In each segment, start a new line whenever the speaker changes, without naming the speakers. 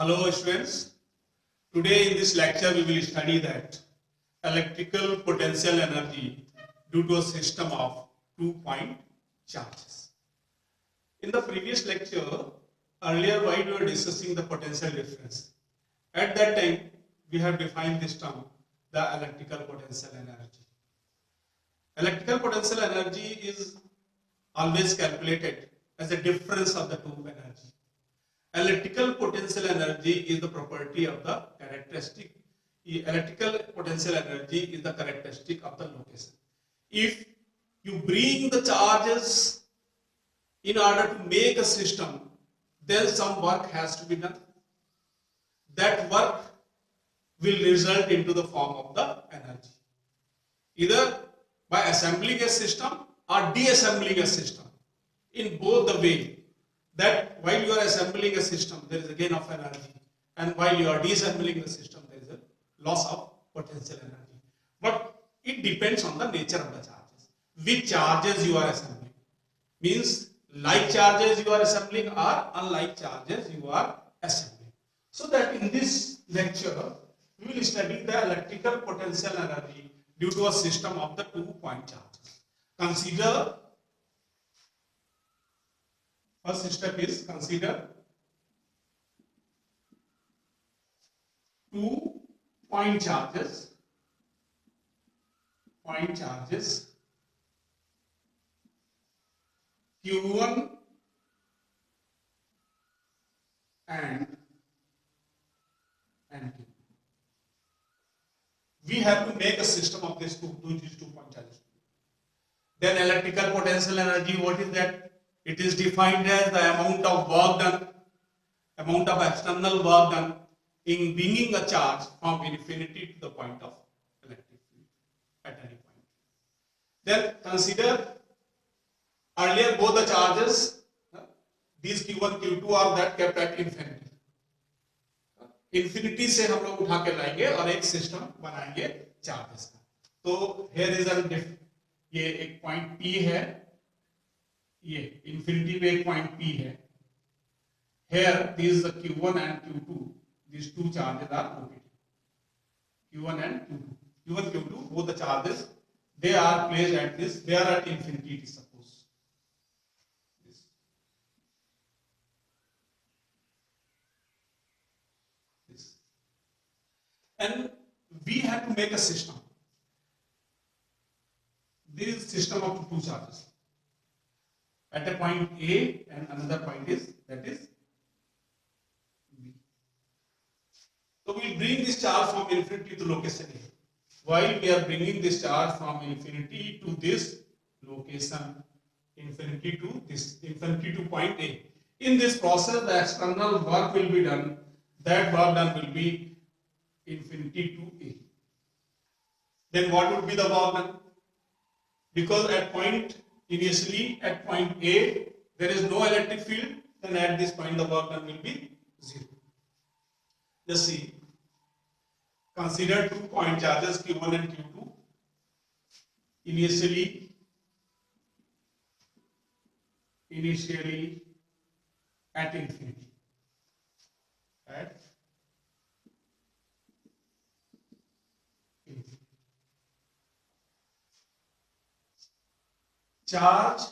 Hello students, today in this lecture we will study that electrical potential energy due to a system of 2-point charges. In the previous lecture, earlier while we were discussing the potential difference, at that time we have defined this term, the electrical potential energy. Electrical potential energy is always calculated as a difference of the two energy. Electrical potential energy is the property of the characteristic. Electrical potential energy is the characteristic of the location. If you bring the charges in order to make a system, then some work has to be done. That work will result into the form of the energy. Either by assembling a system or deassembling a system. In both the way, that while you are assembling a system, there is a gain of energy, and while you are deassembling the system, there is a loss of potential energy. But it depends on the nature of the charges. Which charges you are assembling means like charges you are assembling or unlike charges you are assembling. So that in this lecture, we will study the electrical potential energy due to a system of the 2-point charges. Consider first step is consider 2-point charges. Point charges Q1 and Q. We have to make a system of these two 2-point charges. Then electrical potential energy, what is that? It is defined as the amount of work done, amount of external work done in bringing a charge from infinity to the point of electric field at any point. Then consider earlier both the charges, these Q1, Q2 are that kept at infinity. Infinity से हम लोग उठा के लाएंगे और एक system बनाएंगे charges का. तो here is a ये एक पॉइंट P है, ये infinity पे एक पॉइंट P है. Here these the Q1 and Q2, these two charges are located. Q1 and Q2. Q1, Q2, both the charges, they are placed at this, they are at infinity, suppose. This. And we have to make a system. This is system of two charges. At a point A and another point is, that is B. So we will bring this charge from infinity to location A. While we are bringing this charge from infinity to this location, infinity to point A. In this process, the external work will be done. That work done will be infinity to A. Then what would be the work done? Because at point initially at point A there is no electric field, then at this point the work done will be 0. Let's see. Consider 2-point charges Q1 and Q2. Initially at infinity. At infinity. Charge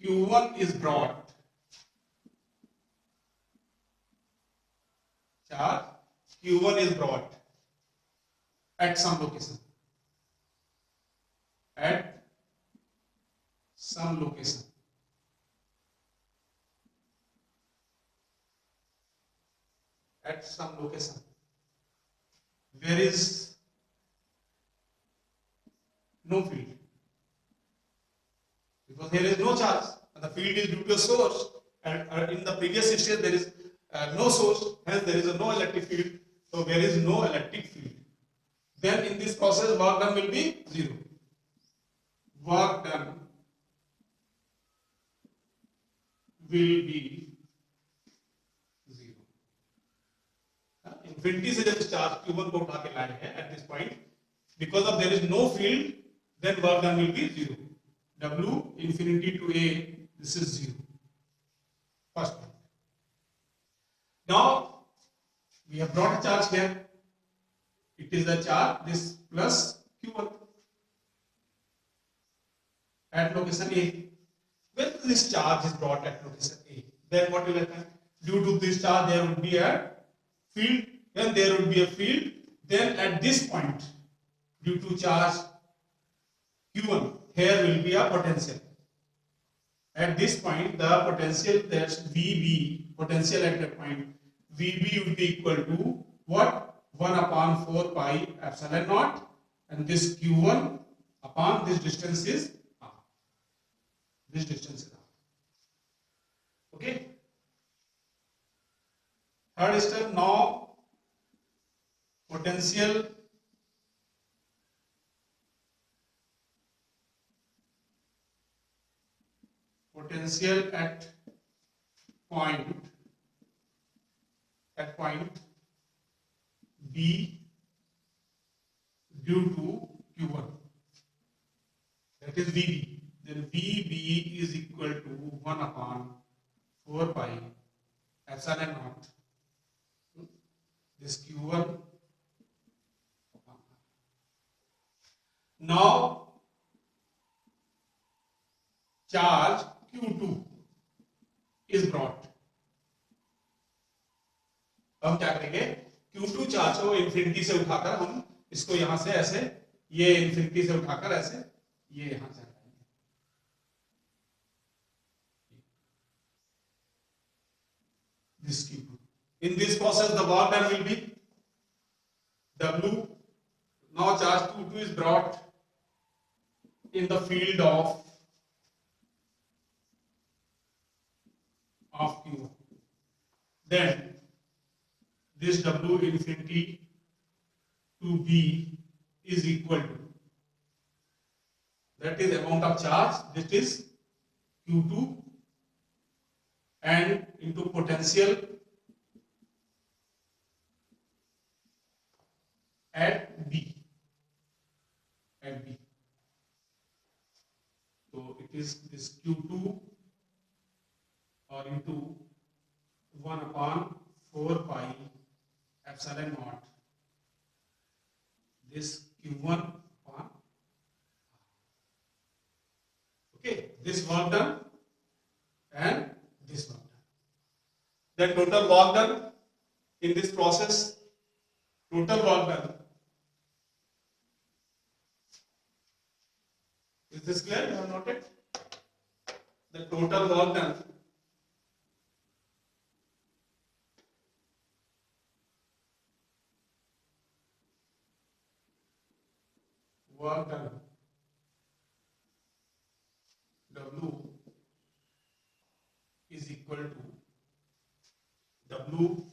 Q1 is brought. Charge Q1 is brought at some location. At some location. At some location. There is no field, because there is no charge and the field is due to a source, and in the previous stage there is no source, hence there is no electric field, so there is no electric field. Then in this process work done will be 0. Work done will be 0. Infinity से जब charge Q1 को उठा के लाए हैं at this point, because of there is no field, then work done will be 0. W infinity to A, this is 0. First point. Now we have brought a charge here. It is the charge this plus Q1 at location A. When this charge is brought at location A, then what will happen? Due to this charge, there would be a field. When there would be a field, then at this point, due to charge Q1, here will be a potential. At this point, the potential, that's VB, potential at that point, VB would be equal to what? 1 upon 4 pi epsilon naught, and this Q1 upon this distance is R. This distance is R. Okay. Third step, now potential at point B due to Q1, that is VB. Then VB is equal to 1 upon 4 pi epsilon naught. This Q1 upon R. Now charge Q2 is brought. हम क्या करेंगे? Q2 charge को infinity से उठाकर हम इसको यहां से ऐसे, ये इंफिनिटी से उठाकर ऐसे ये यहां से हटाएंगे. This Q2. In this process, the work done will be W. Now charge Q2 is brought in the field of Q1. Then this W infinity to B is equal to, that is amount of charge, this is Q2, and into potential at B. So it is this Q2 or into 1 upon 4 pi epsilon naught, this Q1 upon R. Okay, this work done and this work done. The total work done in this process, total work done. Is this clear? You have noted? The total work done W is equal to W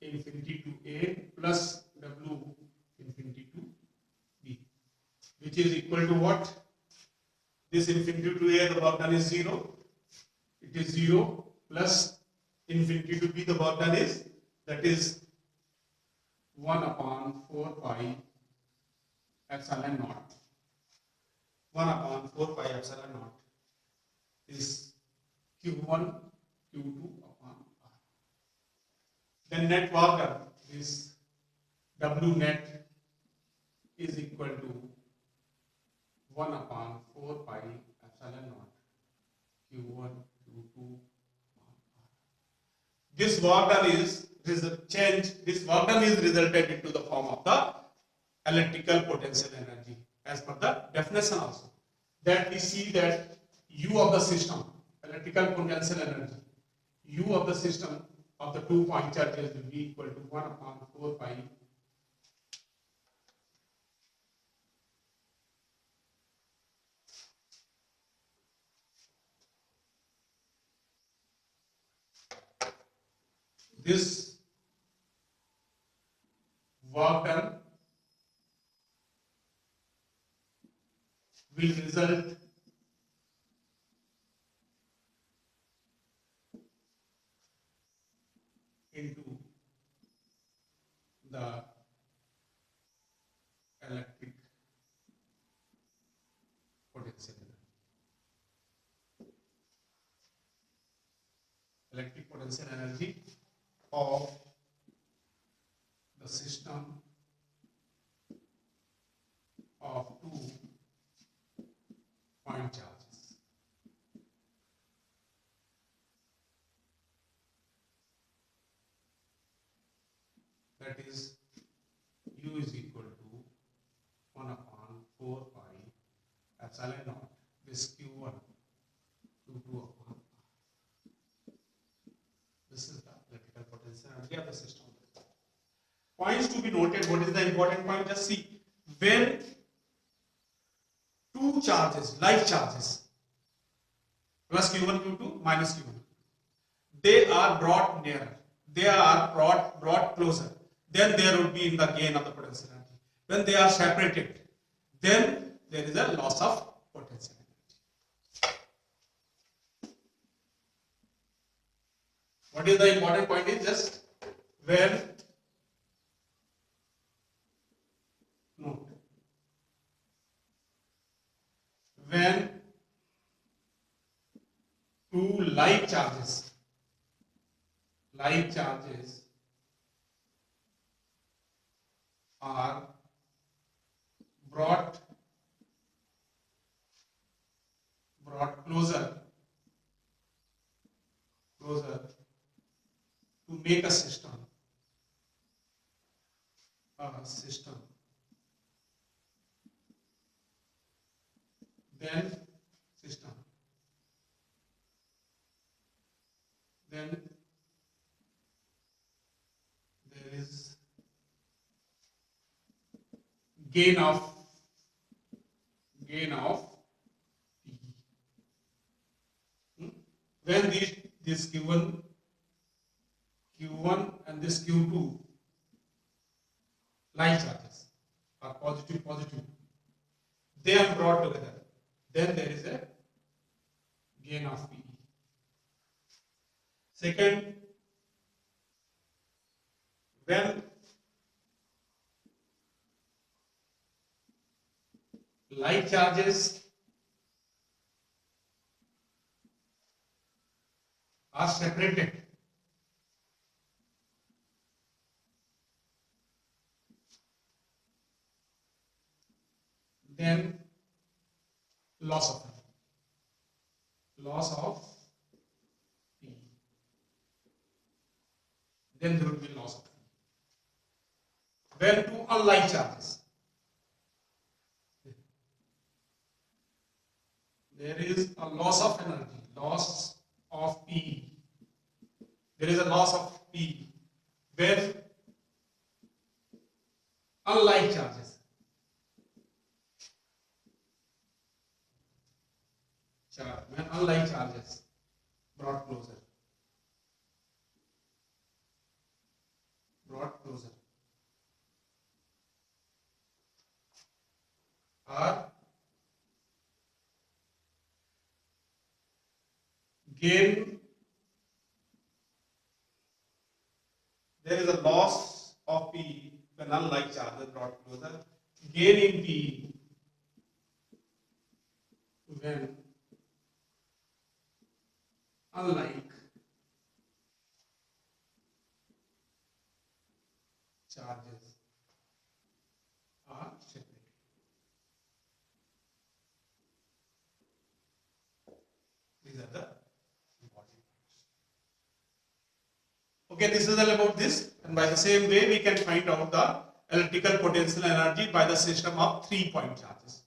infinity to A plus W infinity to B, which is equal to what? This infinity to A, the work done is 0. It is 0 plus infinity to B, the work done is, that is 1 upon 4 pi epsilon naught. 1 upon 4 pi epsilon naught is Q1, Q2 upon R. Then net work done is W net is equal to 1 upon 4 pi epsilon naught Q1, Q2 upon R. This work done is this work done is resulted into the form of the electrical potential energy as per the definition also, that we see that U of the system, electrical potential energy, U of the system of the 2 point charges will be equal to 1 upon 4 pi this work done will result into the electric potential. electric potential energy of the system of 2-point charges. That is U is equal to 1 upon 4 pi epsilon naught, this Q1 to 2 upon R. This is the electrical potential energy of the system. Points to be noted. What is the important point? Just see, when two charges, like charges, plus Q1, Q2, minus Q1, they are brought nearer, they are brought closer, then there would be in the gain of the potential energy. When they are separated, then there is a loss of potential energy. What is the important point is just when when two like charges are brought closer to make a system, then there is gain of P. When this Q1 and this Q2 like charges are positive, they are brought together, then there is a gain of P. Second, when like charges are separated, then loss of P. Then there will be loss of P. When two unlike charges, there is a loss of energy, loss of P. There is a loss of P when unlike charges brought closer are gain. There is a loss of P when unlike charges brought closer. Gain in P when unlike charges are separated. These are the important points. Okay, this is all about this, and by the same way we can find out the electrical potential energy by the system of 3-point charges.